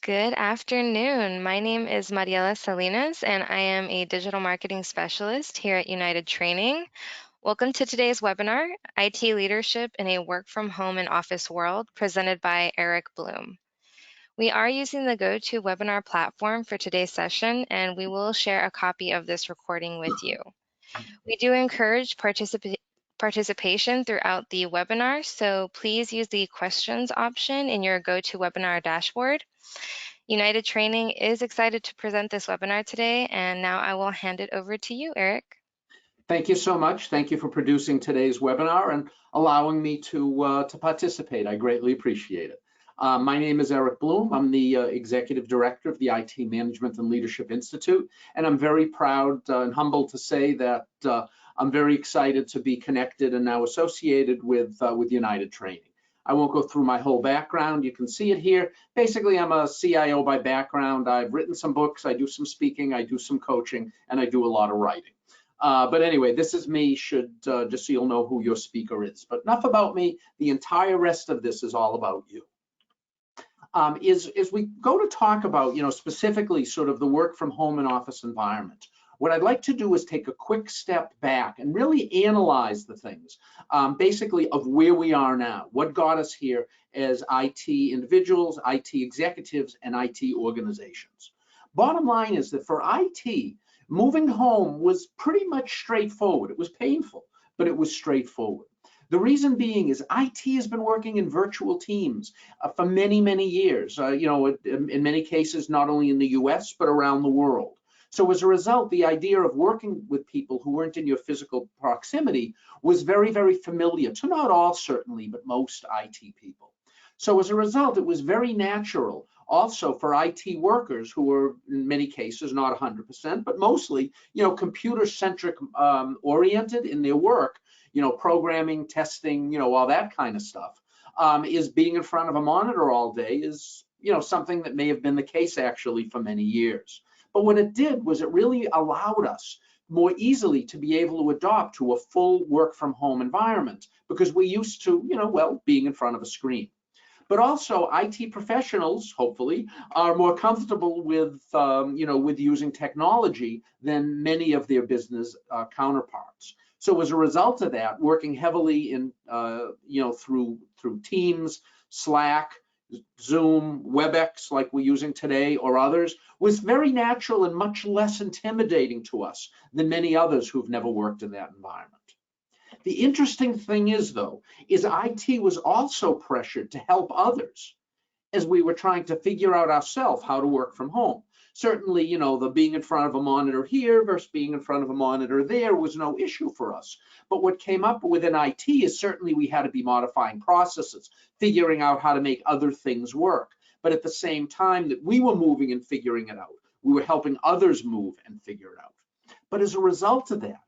Good afternoon. My name is Mariela Salinas, and I am a digital marketing specialist here at United Training. Welcome to today's webinar, IT Leadership in a Work from Home and Office World, presented by Eric Bloom. We are using the GoToWebinar platform for today's session, and we will share a copy of this recording with you. We do encourage participation throughout the webinar, so please use the questions option in your GoToWebinar dashboard. United Training is excited to present this webinar today, and now I will hand it over to you, Eric. Thank you so much. Thank you for producing today's webinar and allowing me to participate. I greatly appreciate it. My name is Eric Bloom. I'm the Executive Director of the IT Management and Leadership Institute, and I'm very proud and humbled to say that I'm very excited to be connected and now associated with United Training. I won't go through my whole background. You can see it here. Basically, I'm a CIO by background. I've written some books, I do some speaking, I do some coaching, and I do a lot of writing. But anyway, this is me, just so you'll know who your speaker is. But enough about me. The entire rest of this is all about you. As we go to talk about, specifically sort of the work from home and office environment, what I'd like to do is take a quick step back and really analyze the things, basically of where we are now, what got us here as IT individuals, IT executives, and IT organizations. Bottom line is that for IT, moving home was pretty much straightforward. It was painful, but it was straightforward. The reason being is IT has been working in virtual teams for many, many years, in many cases, not only in the US, but around the world. So as a result, the idea of working with people who weren't in your physical proximity was very, very familiar to not all, certainly, but most IT people. So as a result, it was very natural also for IT workers who were in many cases, not 100%, but mostly, computer-centric oriented in their work, programming, testing, all that kind of stuff, is being in front of a monitor all day is, something that may have been the case actually for many years. But what it did was it really allowed us more easily to be able to adopt to a full work from home environment because we're used to, being in front of a screen. But also IT professionals, hopefully, are more comfortable with, with using technology than many of their business counterparts. So as a result of that, working heavily in, through Teams, Slack, Zoom, WebEx, like we're using today, or others, was very natural and much less intimidating to us than many others who've never worked in that environment. The interesting thing is, though, is IT was also pressured to help others as we were trying to figure out ourselves how to work from home. Certainly, the being in front of a monitor here versus being in front of a monitor there was no issue for us. But what came up within IT is certainly we had to be modifying processes, figuring out how to make other things work. But at the same time that we were moving and figuring it out, we were helping others move and figure it out. But as a result of that,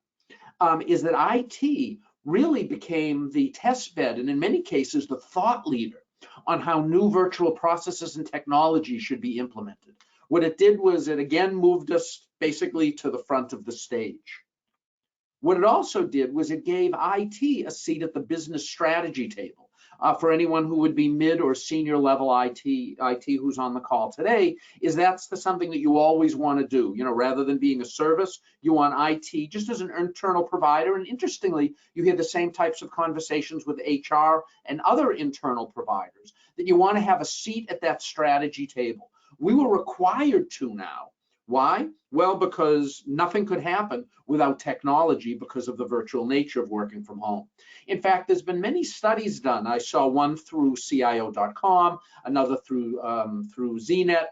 is that IT really became the test bed and in many cases the thought leader on how new virtual processes and technology should be implemented. What it did was it again moved us basically to the front of the stage. What it also did was it gave IT a seat at the business strategy table. For anyone who would be mid or senior level IT who's on the call today, is that's something that you always want to do. Rather than being a service, you want IT just as an internal provider. And interestingly, you hear the same types of conversations with HR and other internal providers, that you want to have a seat at that strategy table. We were required to now. Why? Well, because nothing could happen without technology because of the virtual nature of working from home. In fact, there's been many studies done. I saw one through CIO.com, another through ZNet,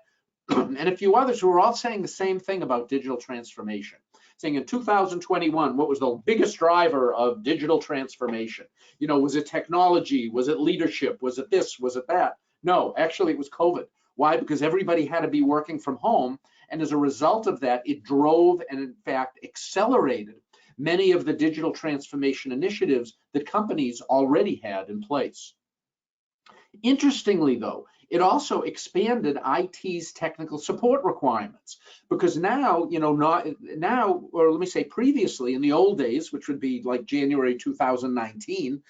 and a few others who are all saying the same thing about digital transformation. Saying in 2021, what was the biggest driver of digital transformation? Was it technology? Was it leadership? Was it this? Was it that? No, actually it was COVID. Why? Because everybody had to be working from home. And as a result of that, it drove and in fact accelerated many of the digital transformation initiatives that companies already had in place. Interestingly, though, It also expanded IT's technical support requirements, because now, not now, or let me say previously, in the old days, which would be like January 2019,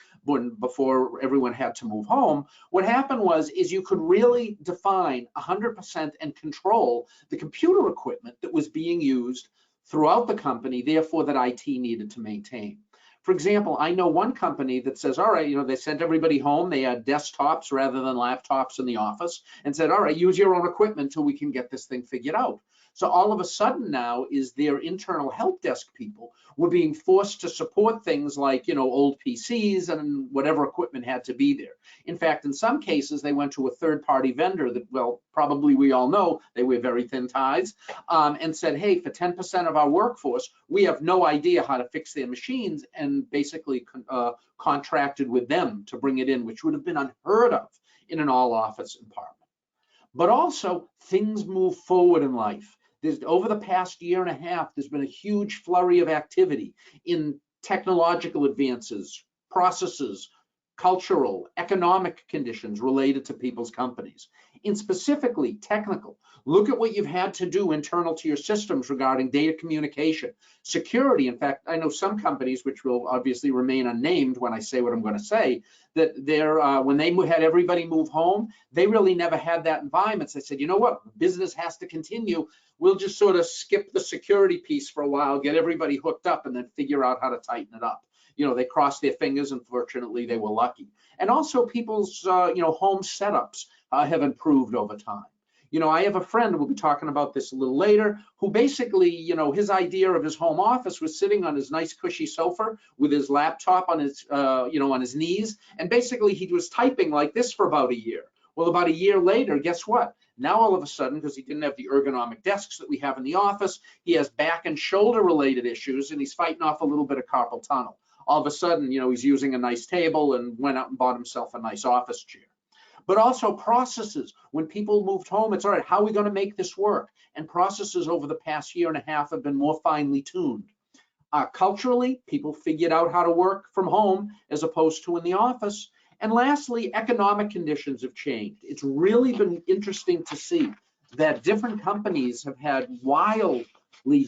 before everyone had to move home, what happened is you could really define 100% and control the computer equipment that was being used throughout the company, therefore that IT needed to maintain. For example, I know one company that says, all right, they sent everybody home. They had desktops rather than laptops in the office, and said, all right, use your own equipment until we can get this thing figured out. So all of a sudden now is their internal help desk people were being forced to support things like, old PCs and whatever equipment had to be there. In fact, in some cases, they went to a third-party vendor that, well, probably we all know, they wear very thin ties, and said, hey, for 10% of our workforce, we have no idea how to fix their machines, and basically contracted with them to bring it in, which would have been unheard of in an all-office environment. But also, things move forward in life. Over the past year and a half, there's been a huge flurry of activity in technological advances, processes, cultural, economic conditions related to people's companies. And specifically technical, look at what you've had to do internal to your systems regarding data communication, security. In fact, I know some companies, which will obviously remain unnamed when I say what I'm going to say, that when they had everybody move home, they really never had that environment. So they said, you know what, business has to continue. We'll just sort of skip the security piece for a while, get everybody hooked up, and then figure out how to tighten it up. They crossed their fingers, and fortunately they were lucky. And also people's, home setups have improved over time. I have a friend, we'll be talking about this a little later, who basically, his idea of his home office was sitting on his nice cushy sofa with his laptop on his, on his knees. And basically he was typing like this for about a year. Well, about a year later, guess what? Now, all of a sudden, because he didn't have the ergonomic desks that we have in the office, he has back and shoulder related issues, and he's fighting off a little bit of carpal tunnel. All of a sudden, he's using a nice table and went out and bought himself a nice office chair. But also processes. When people moved home, it's all right, how are we going to make this work? And processes over the past year and a half have been more finely tuned. Culturally, people figured out how to work from home as opposed to in the office. And lastly, economic conditions have changed. It's really been interesting to see that different companies have had wildly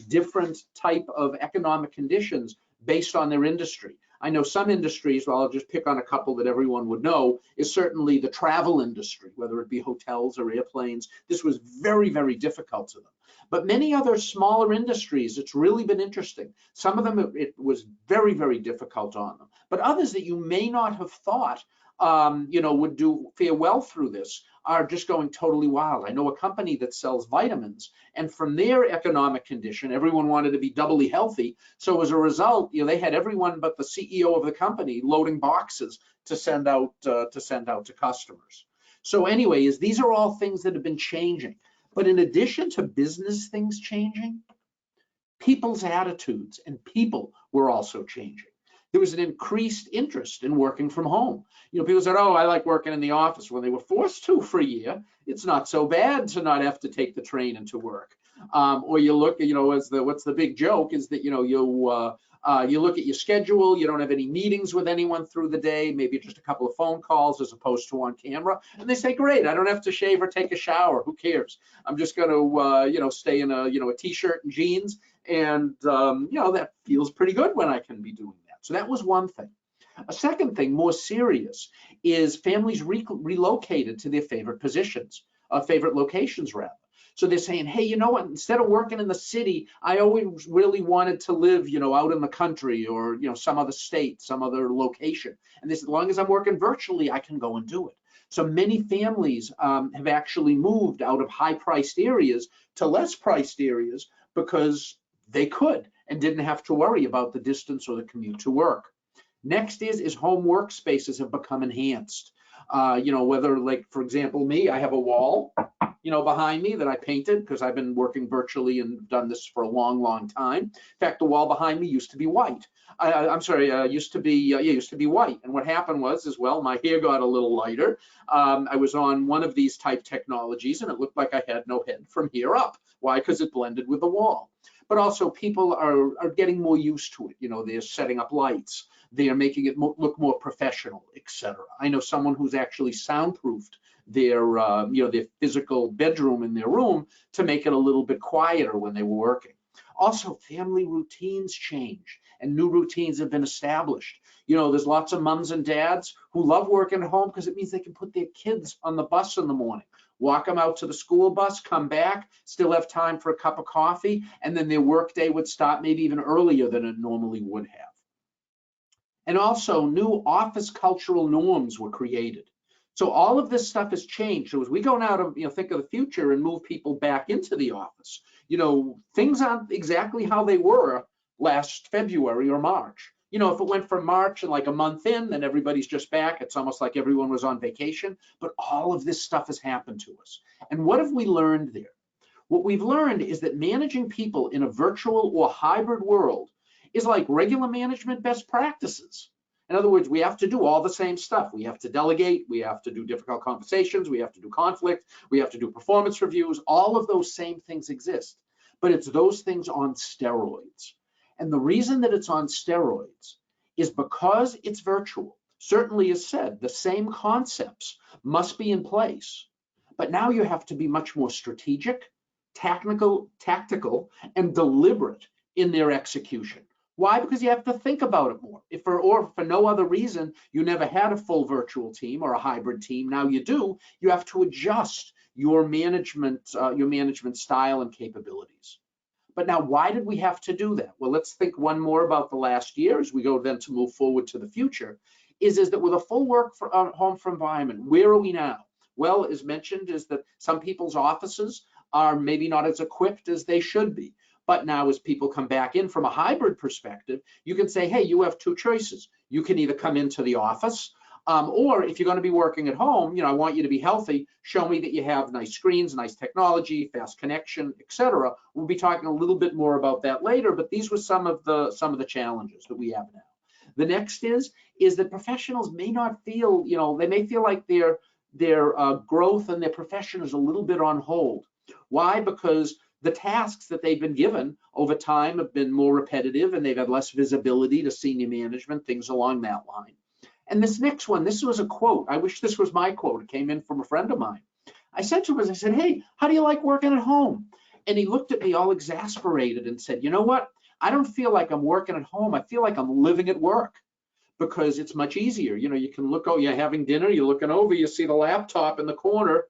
different type of economic conditions based on their industry. I know some industries, well, I'll just pick on a couple that everyone would know, is certainly the travel industry, whether it be hotels or airplanes. This was very, very difficult to them. But many other smaller industries, it's really been interesting. Some of them, it was very, very difficult on them. But others that you may not have thought, would fare well through this are just going totally wild. I know a company that sells vitamins, and from their economic condition, everyone wanted to be doubly healthy. So as a result, they had everyone but the CEO of the company loading boxes to send out to customers. So anyways, these are all things that have been changing. But in addition to business things changing, people's attitudes and people were also changing. There was an increased interest in working from home. People said, oh, I like working in the office. When they were forced to for a year, it's not so bad to not have to take the train into work. Or you look, what's the big joke is that, you look at your schedule, you don't have any meetings with anyone through the day, maybe just a couple of phone calls as opposed to on camera. And they say, great, I don't have to shave or take a shower. Who cares? I'm just going to, stay in a t-shirt and jeans. And, that feels pretty good when I can be doing that. So that was one thing. A second thing, more serious, is families relocated to their favorite positions, favorite locations rather. So they're saying, hey, you know what, instead of working in the city, I always really wanted to live, out in the country or, some other state, some other location. And they said, as long as I'm working virtually, I can go and do it. So many families have actually moved out of high-priced areas to less-priced areas because they could and didn't have to worry about the distance or the commute to work. Next is home workspaces have become enhanced. Whether, like, for example, me, I have a wall, behind me that I painted because I've been working virtually and done this for a long, long time. In fact, the wall behind me used to be white. Used to be white. And what happened was, my hair got a little lighter. I was on one of these type technologies and it looked like I had no head from here up. Why? Because it blended with the wall. but also people are getting more used to it. You know, they're setting up lights, they are making it look more professional, etc. I know someone who's actually soundproofed their their physical bedroom in their room to make it a little bit quieter when they were working. Also, family routines change and new routines have been established. You know, there's lots of moms and dads who love working at home because it means they can put their kids on the bus in the morning, walk them out to the school bus, come back, still have time for a cup of coffee, and then their work day would start maybe even earlier than it normally would have. And also, new office cultural norms were created. So all of this stuff has changed. So as we go now to think of the future and move people back into the office, things aren't exactly how they were last February or March. If it went from March and like a month in, then everybody's just back. It's almost like everyone was on vacation. But all of this stuff has happened to us. And what have we learned there? What we've learned is that managing people in a virtual or hybrid world is like regular management best practices. In other words, we have to do all the same stuff. We have to delegate, we have to do difficult conversations, we have to do conflict, we have to do performance reviews. All of those same things exist, but it's those things on steroids. And the reason that it's on steroids is because it's virtual. Certainly, as said, the same concepts must be in place, but now you have to be much more strategic, tactical, and deliberate in their execution. Why? Because you have to think about it more. If for no other reason, you never had a full virtual team or a hybrid team. Now you do. You have to adjust your management style and capabilities. But now, why did we have to do that? Well, let's think one more about the last year as we go then to move forward to the future. Is that with a full work home from environment, where are we now? Well, as mentioned, is that some people's offices are maybe not as equipped as they should be. But now as people come back in from a hybrid perspective, you can say, hey, you have two choices. You can either come into the office, or if you're going to be working at home, I want you to be healthy. Show me that you have nice screens, nice technology, fast connection, etc. We'll be talking a little bit more about that later, but these were some of the challenges that we have now. The next is that professionals may not feel, they may feel like their growth and their profession is a little bit on hold. Why? Because the tasks that they've been given over time have been more repetitive and they've had less visibility to senior management, things along that line. And this next one, this was a quote. I wish this was my quote. It came in from a friend of mine. I said to him, I said, hey, how do you like working at home? And he looked at me all exasperated and said, you know what? I don't feel like I'm working at home. I feel like I'm living at work because it's much easier. You can look, oh, you're having dinner, you're looking over, you see the laptop in the corner.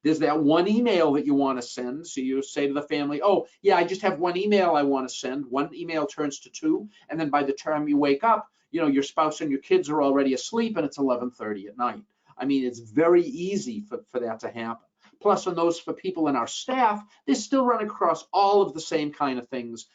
There's that one email that you want to send. So you say to the family, oh, yeah, I just have one email I want to send. One email turns to two. And then by the time you wake up, your spouse and your kids are already asleep and it's 11:30 at night. I mean, it's very easy for that to happen. Plus, on those for people in our staff, they still run across all of the same kind of things,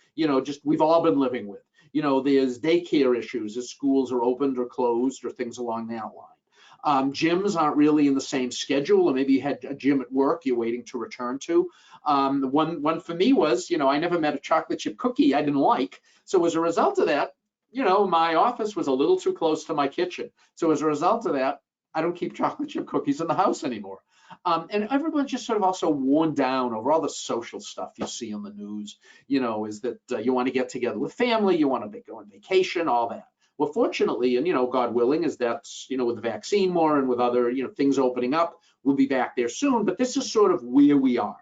just we've all been living with. There's daycare issues as schools are opened or closed or things along that line. Gyms aren't really in the same schedule, or maybe you had a gym at work you're waiting to return to. One for me was, I never met a chocolate chip cookie I didn't like. So as a result of that, my office was a little too close to my kitchen. So as a result of that, I don't keep chocolate chip cookies in the house anymore. And everyone's just sort of also worn down over all the social stuff you see on the news, is that you want to get together with family, you want to go on vacation, all that. Well, fortunately, and God willing, is that with the vaccine more and with other things opening up, we'll be back there soon. But this is sort of where we are.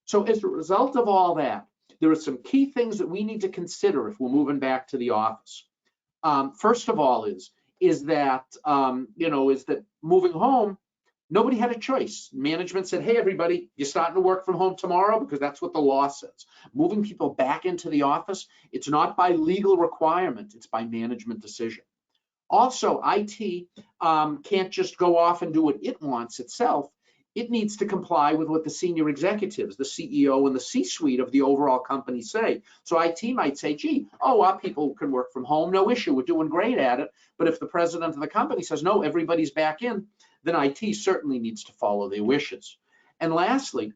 So as a result of all that, there are some key things that we need to consider if we're moving back to the office. First of all, is that moving home, nobody had a choice. Management said, hey, everybody, you're starting to work from home tomorrow because that's what the law says. Moving people back into the office, it's not by legal requirement, it's by management decision. Also, IT can't just go off and do what it wants itself. It needs to comply with what the senior executives, the CEO and the C-suite of the overall company say. So IT might say, gee, our people can work from home, no issue, we're doing great at it. But if the president of the company says, no, everybody's back in, then IT certainly needs to follow their wishes. And lastly,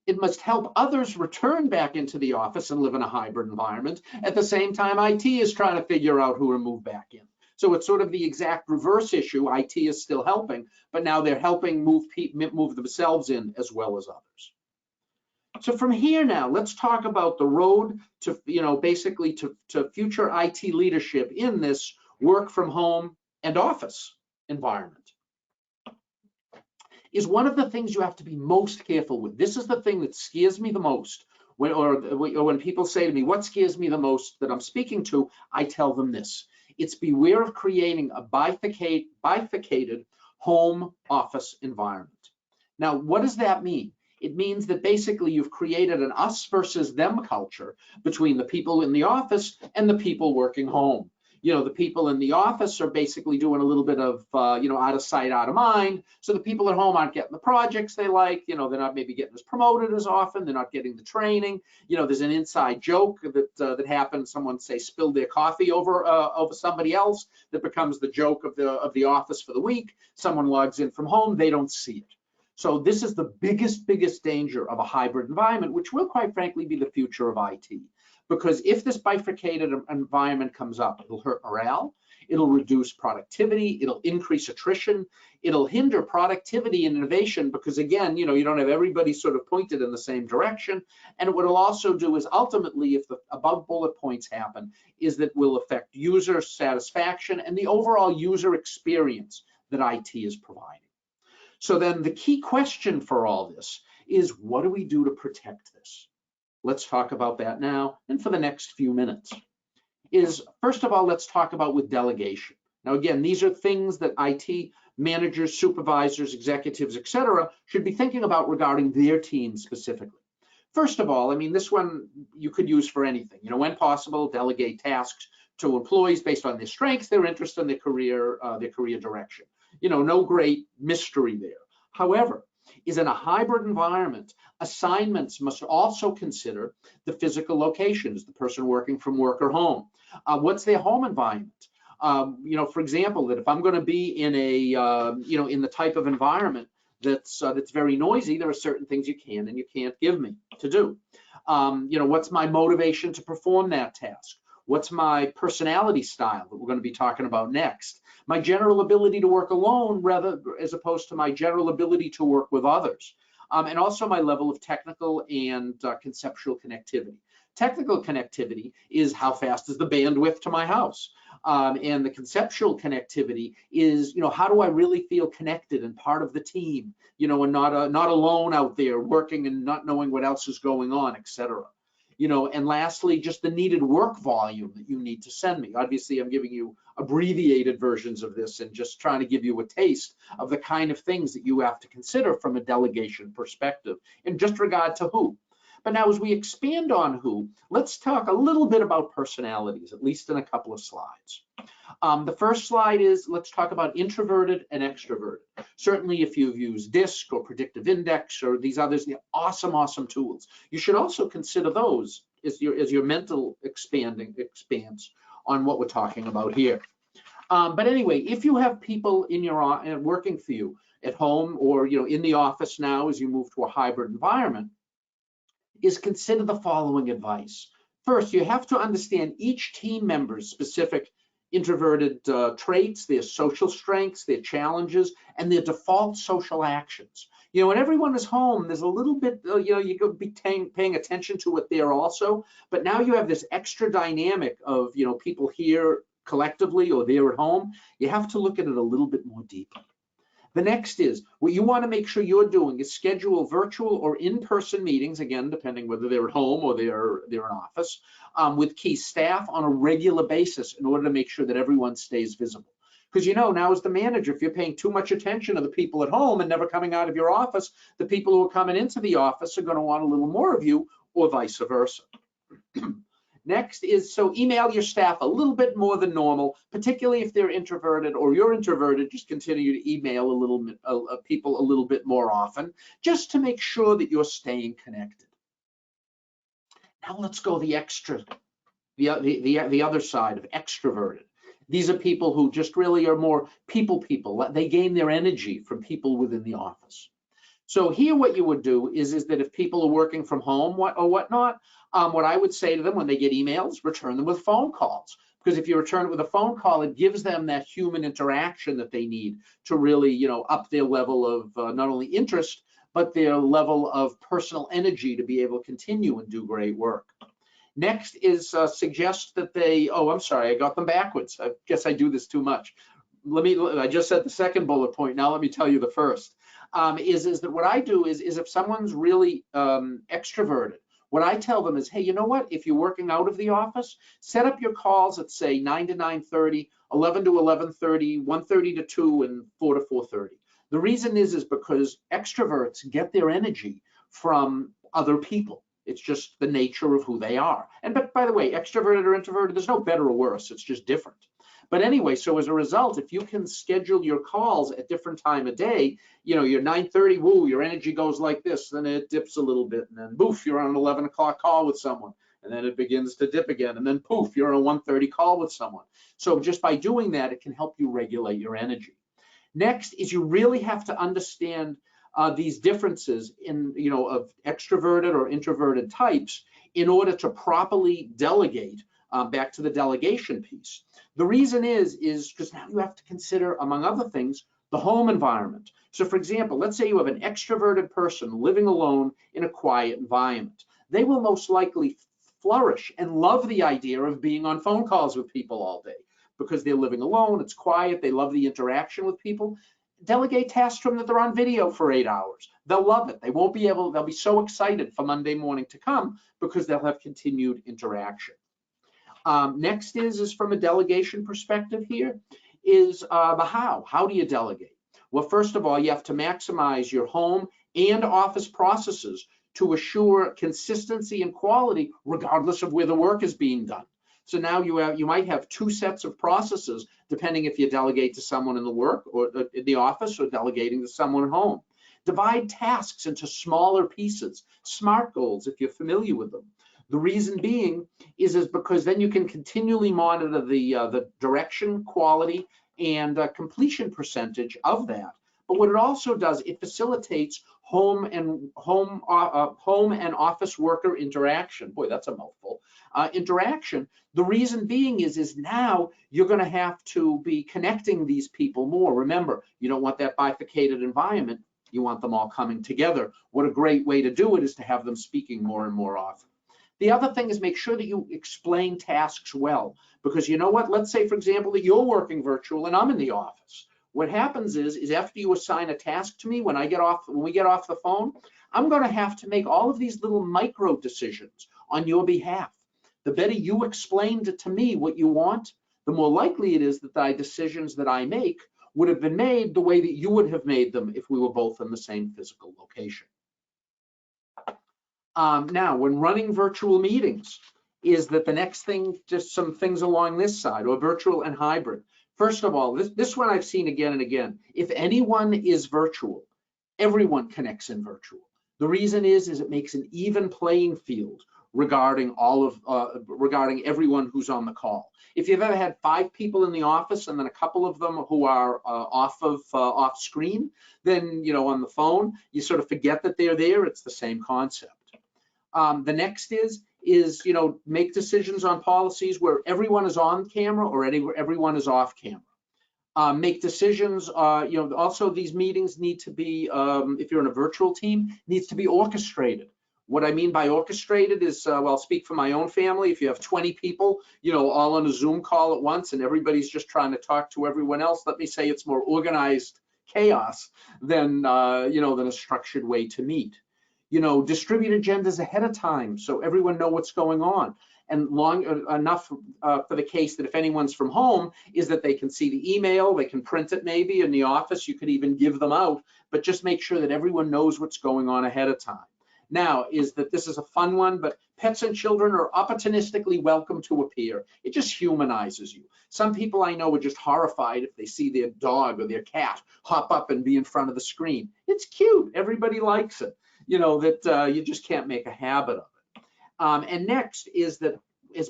it must help others return back into the office and live in a hybrid environment. At the same time, IT is trying to figure out who to move back in. So it's sort of the exact reverse issue. IT is still helping, but now they're helping move themselves in as well as others. So from here now, let's talk about the road to, basically to future IT leadership in this work from home and office environment. Is one of the things you have to be most careful with. This is the thing that scares me the most. When people say to me, what scares me the most that I'm speaking to, I tell them this. It's beware of creating a bifurcated home office environment. Now, what does that mean? It means that basically you've created an us versus them culture between the people in the office and the people working home. The people in the office are basically doing a little bit of, out of sight, out of mind. So the people at home aren't getting the projects they like. They're not maybe getting as promoted as often. They're not getting the training. There's an inside joke that happened. Someone say spilled their coffee over somebody else. That becomes the joke of the office for the week. Someone logs in from home. They don't see it. So this is the biggest danger of a hybrid environment, which will quite frankly be the future of IT. Because if this bifurcated environment comes up, it'll hurt morale, it'll reduce productivity, it'll increase attrition, it'll hinder productivity and innovation because again, you don't have everybody sort of pointed in the same direction. And what it'll also do is ultimately, if the above bullet points happen, is that will affect user satisfaction and the overall user experience that IT is providing. So then the key question for all this is, what do we do to protect this? Let's talk about that now and for the next few minutes. First of all, let's talk about with delegation. Now, again, these are things that IT managers, supervisors, executives, etc., should be thinking about regarding their team specifically. First of all, this one you could use for anything. When possible, delegate tasks to employees based on their strengths, their interest, and their career direction. No great mystery there. However, is in a hybrid environment, assignments must also consider the physical location. Is the person working from work or home? What's their home environment? For example, that if I'm going to be in in the type of environment that's very noisy, there are certain things you can and you can't give me to do. What's my motivation to perform that task? What's my personality style that we're going to be talking about next? My general ability to work alone rather as opposed to my general ability to work with others. And also my level of technical and conceptual connectivity. Technical connectivity is how fast is the bandwidth to my house. And the conceptual connectivity is, how do I really feel connected and part of the team, and not alone out there working and not knowing what else is going on, etc. And lastly, just the needed work volume that you need to send me. Obviously, I'm giving you abbreviated versions of this and just trying to give you a taste of the kind of things that you have to consider from a delegation perspective in just regard to who. But now as we expand on who, let's talk a little bit about personalities, at least in a couple of slides. The first slide is, let's talk about introverted and extroverted. Certainly if you've used DISC or predictive index or these others, they're awesome tools. You should also consider those as your mental expands on what we're talking about here. But anyway, if you have people in your working for you at home or in the office now as you move to a hybrid environment, is consider the following advice. First, you have to understand each team member's specific introverted traits, their social strengths, their challenges, and their default social actions. When everyone is home, there's a little bit, you could be paying attention to it there also, but now you have this extra dynamic of, people here collectively or there at home. You have to look at it a little bit more deeply. The next is, what you want to make sure you're doing is schedule virtual or in-person meetings, again, depending whether they're at home or they're in office, with key staff on a regular basis in order to make sure that everyone stays visible. Because now as the manager, if you're paying too much attention to the people at home and never coming out of your office, the people who are coming into the office are going to want a little more of you or vice versa. Next is, so email your staff a little bit more than normal, particularly if they're introverted or you're introverted, just continue to email people a little bit more often, just to make sure that you're staying connected. Now let's go the other side of extroverted. These are people who just really are more people. They gain their energy from people within the office. So here what you would do is that if people are working from home or whatnot, what I would say to them when they get emails, return them with phone calls. Because if you return it with a phone call, it gives them that human interaction that they need to really, up their level of not only interest, but their level of personal energy to be able to continue and do great work. Next is suggest that they, oh, I'm sorry, I got them backwards. I guess I do this too much. I just said the second bullet point. Now let me tell you the first. Is that what I do is if someone's really extroverted, what I tell them is, hey, you know what? If you're working out of the office, set up your calls at say 9 to 9:30, 11 to 11:30, 1:30 to 2, and 4 to 4:30. The reason is because extroverts get their energy from other people. It's just the nature of who they are. And but by the way, extroverted or introverted, there's no better or worse. It's just different. But anyway, so as a result, if you can schedule your calls at different time of day, you know, your 9:30, woo, your energy goes like this, then it dips a little bit, and then boof, you're on an 11 o'clock call with someone, and then it begins to dip again, and then poof, you're on a 1:30 call with someone. So just by doing that, it can help you regulate your energy. Next is you really have to understand these differences in, you know, of extroverted or introverted types in order to properly delegate. Back to the delegation piece. The reason is because now you have to consider, among other things, the home environment. So for example, let's say you have an extroverted person living alone in a quiet environment. They will most likely flourish and love the idea of being on phone calls with people all day because they're living alone, it's quiet, they love the interaction with people. Delegate tasks to them that they're on video for 8 hours. They'll love it. They'll be so excited for Monday morning to come because they'll have continued interaction. Next is from a delegation perspective here, is the how. How do you delegate? Well, first of all, you have to maximize your home and office processes to assure consistency and quality regardless of where the work is being done. So now you might have two sets of processes depending if you delegate to someone in the work or in the office or delegating to someone at home. Divide tasks into smaller pieces, SMART goals if you're familiar with them. The reason being is because then you can continually monitor the direction, quality, and completion percentage of that. But what it also does, it facilitates home and office worker interaction. Boy, that's a mouthful. Interaction. The reason being is now you're going to have to be connecting these people more. Remember, you don't want that bifurcated environment. You want them all coming together. What a great way to do it is to have them speaking more and more often. The other thing is make sure that you explain tasks well, because you know what? Let's say, for example, that you're working virtual and I'm in the office. What happens is after you assign a task to me, when we get off the phone, I'm going to have to make all of these little micro decisions on your behalf. The better you explained to me what you want, the more likely it is that the decisions that I make would have been made the way that you would have made them if we were both in the same physical location. Now, when running virtual meetings, is that the next thing, just some things along this side, or virtual and hybrid. First of all, this one I've seen again and again. If anyone is virtual, everyone connects in virtual. The reason is it makes an even playing field regarding regarding everyone who's on the call. If you've ever had 5 people in the office and then a couple of them who are off screen, then on the phone, you sort of forget that they're there. It's the same concept. The next is make decisions on policies where everyone is on camera or everyone is off camera. Make decisions, also these meetings need to be, if you're in a virtual team, needs to be orchestrated. What I mean by orchestrated is, well, I'll speak for my own family. If you have 20 people, all on a Zoom call at once and everybody's just trying to talk to everyone else, let me say it's more organized chaos than, than a structured way to meet. Distribute agendas ahead of time so everyone know what's going on. And long enough for the case that if anyone's from home is that they can see the email, they can print it maybe in the office, you could even give them out, but just make sure that everyone knows what's going on ahead of time. Now, is that this is a fun one, but pets and children are opportunistically welcome to appear. It just humanizes you. Some people I know are just horrified if they see their dog or their cat hop up and be in front of the screen. It's cute, everybody likes it. That you just can't make a habit of it. And next is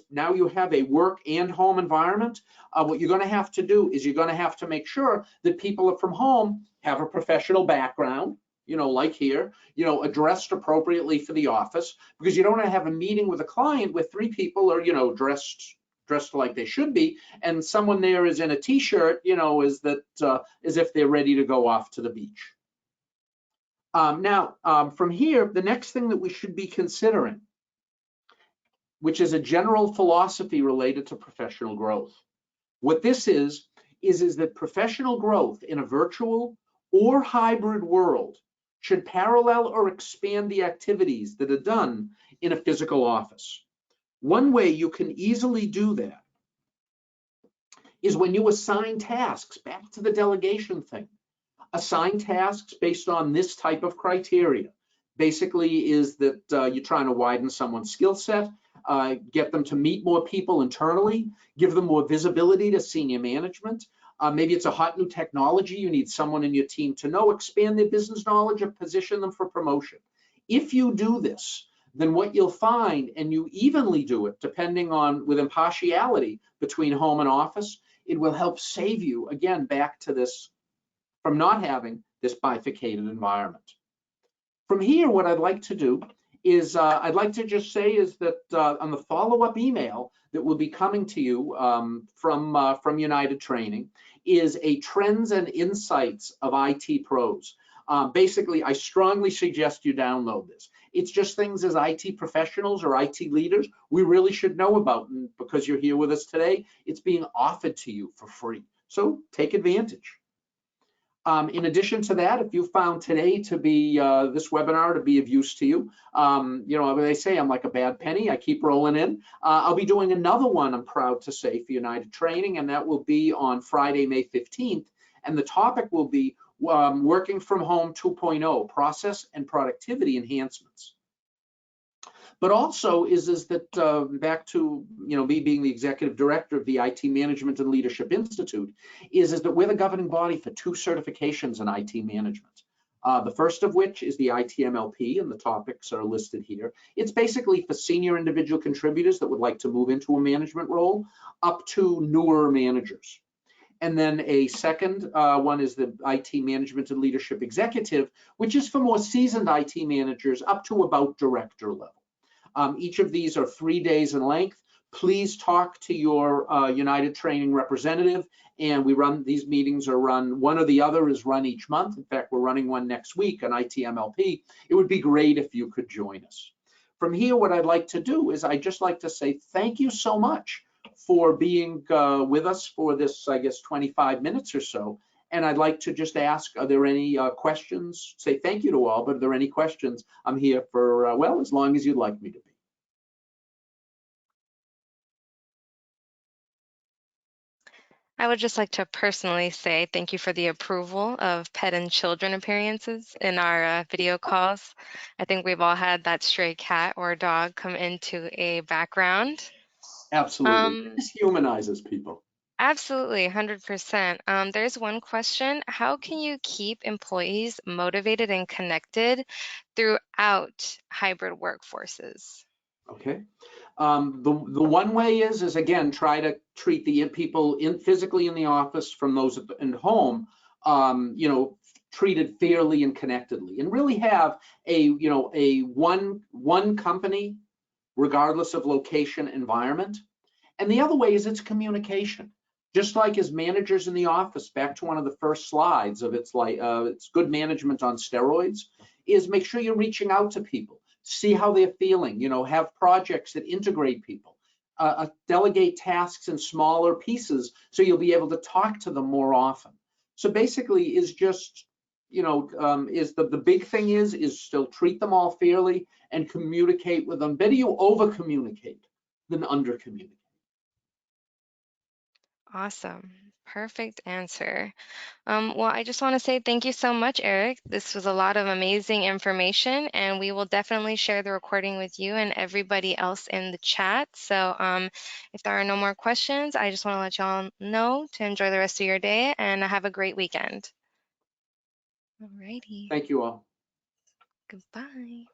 now you have a work and home environment. What you're going to have to do is you're going to have to make sure that people from home have a professional background, like here, addressed appropriately for the office, because you don't want to have a meeting with a client where 3 people are, dressed like they should be, and someone there is in a t-shirt, as if they're ready to go off to the beach. From here, the next thing that we should be considering, which is a general philosophy related to professional growth. What this is that professional growth in a virtual or hybrid world should parallel or expand the activities that are done in a physical office. One way you can easily do that is when you assign tasks, back to the delegation thing. Assign tasks based on this type of criteria. Basically is that you're trying to widen someone's skill set, get them to meet more people internally, give them more visibility to senior management. Maybe it's a hot new technology you need someone in your team to know, expand their business knowledge, or position them for promotion. If you do this, then what you'll find, and you evenly do it, depending on with impartiality between home and office, it will help save you, again, back to this, from not having this bifurcated environment. From here, what I'd like to do is I'd like to just say is that on the follow-up email that will be coming to you from United Training is a trends and insights of IT pros. Basically, I strongly suggest you download this. It's just things as IT professionals or IT leaders we really should know about, and because you're here with us today, it's being offered to you for free. So take advantage. In addition to that, if you found today to be this webinar to be of use to you, you know, they say I'm like a bad penny, I keep rolling in. I'll be doing another one, I'm proud to say, for United Training, and that will be on Friday, May 15th. And the topic will be working from home 2.0, process and productivity enhancements. But also is that back to, you know, me being the executive director of the IT Management and Leadership Institute, is that we're the governing body for 2 certifications in IT management. The first of which is the ITMLP, and the topics are listed here. It's basically for senior individual contributors that would like to move into a management role, up to newer managers. And then a second one is the IT Management and Leadership Executive, which is for more seasoned IT managers up to about director level. Each of these are 3 days in length. Please talk to your United Training representative, and we run, these meetings are run, one or the other is run each month. In fact, we're running one next week on ITMLP. It would be great if you could join us. From here, what I'd like to do is I'd just like to say thank you so much for being with us for this, I guess, 25 minutes or so. And I'd like to just ask, are there any questions? Say thank you to all, but are there any questions? I'm here for, well, as long as you'd like me to be. I would just like to personally say thank you for the approval of pet and children appearances in our video calls. I think we've all had that stray cat or dog come into a background. Absolutely. Um, This humanizes people. Absolutely, 100%. There's one question. How can you keep employees motivated and connected throughout hybrid workforces? Okay. The one way is again, try to treat the people in physically in the office from those in home, you know, treated fairly and connectedly, and really have a, you know, a one company, regardless of location, environment. And the other way is it's communication. Just like as managers in the office, back to one of the first slides of it's good management on steroids, is make sure you're reaching out to people, see how they're feeling, you know, have projects that integrate people, delegate tasks in smaller pieces so you'll be able to talk to them more often. So basically is just, you know, is the big thing is still treat them all fairly and communicate with them. Better you over communicate than under communicate. Awesome. Perfect answer. Well, I just want to say thank you so much, Eric. This was a lot of amazing information, and we will definitely share the recording with you and everybody else in the chat. So, if there are no more questions, I just want to let y'all know to enjoy the rest of your day and have a great weekend. Alrighty. Thank you all. Goodbye.